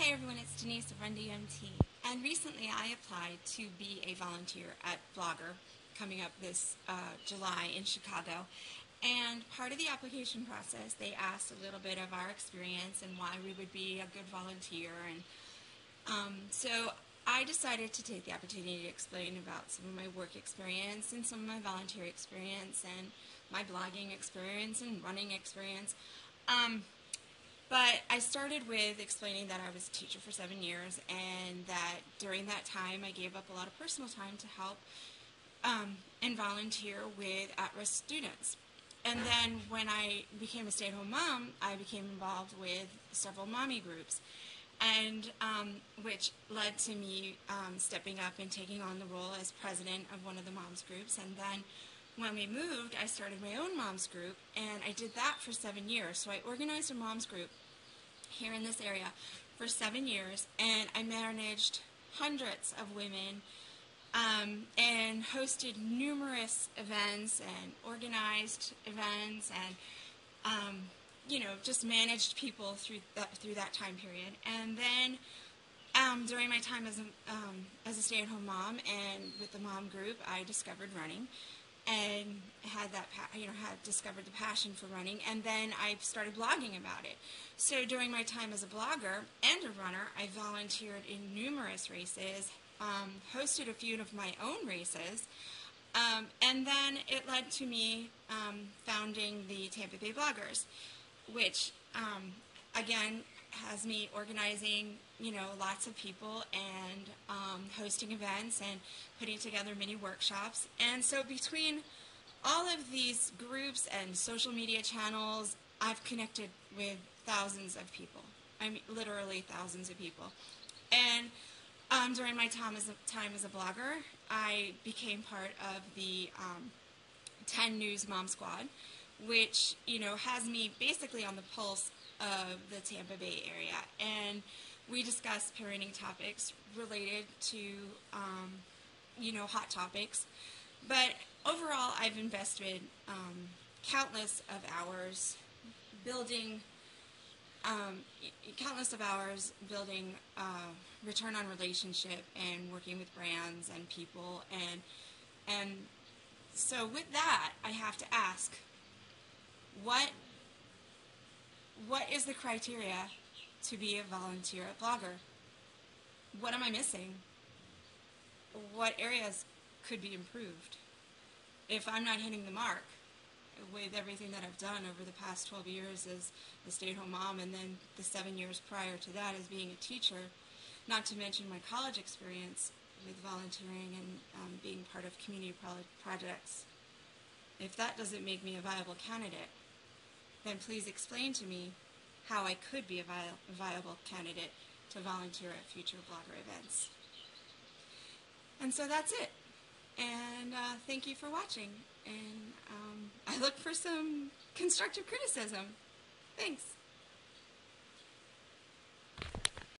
Hi everyone, it's Denise of Run DMT, and recently I applied to be a volunteer at BlogHer coming up this July in Chicago. And part of the application process, they asked a little bit of our experience and why we would be a good volunteer. And so I decided to take the opportunity to explain about some of my work experience and some of my volunteer experience and my blogging experience and running experience. But I started with explaining that I was a teacher for 7 years and that during that time I gave up a lot of personal time to help and volunteer with at-risk students. And then when I became a stay-at-home mom, I became involved with several mommy groups, and which led to me stepping up and taking on the role as president of one of the moms groups. And then when we moved, I started my own moms group, and I did that for 7 years. So I organized a moms group here in this area for 7 years, and I managed hundreds of women and hosted numerous events and organized events and just managed people through that time period. And then during my time as a stay-at-home mom and with the mom group, I discovered running and had discovered the passion for running, and then I started blogging about it. So during my time as a blogger and a runner, I volunteered in numerous races, hosted a few of my own races, and then it led to me founding the Tampa Bay Bloggers, which again has me organizing lots of people and hosting events and putting together mini workshops. And so between all of these groups and social media channels, I've connected with thousands of people. I mean, literally thousands of people. And during my time as a blogger, I became part of the 10 News Mom Squad, which has me basically on the pulse of the Tampa Bay area, and we discuss parenting topics related to hot topics. But overall, I've invested countless of hours building return on relationship and working with brands and people, and so with that, I have to ask, what is the criteria to be a volunteer at BlogHer? What am I missing? What areas could be improved? If I'm not hitting the mark with everything that I've done over the past 12 years as a stay-at-home mom, and then the 7 years prior to that as being a teacher, not to mention my college experience with volunteering and being part of community projects, if that doesn't make me a viable candidate, then please explain to me how I could be a viable candidate to volunteer at future BlogHer events. And so that's it. And thank you for watching. And I look for some constructive criticism. Thanks.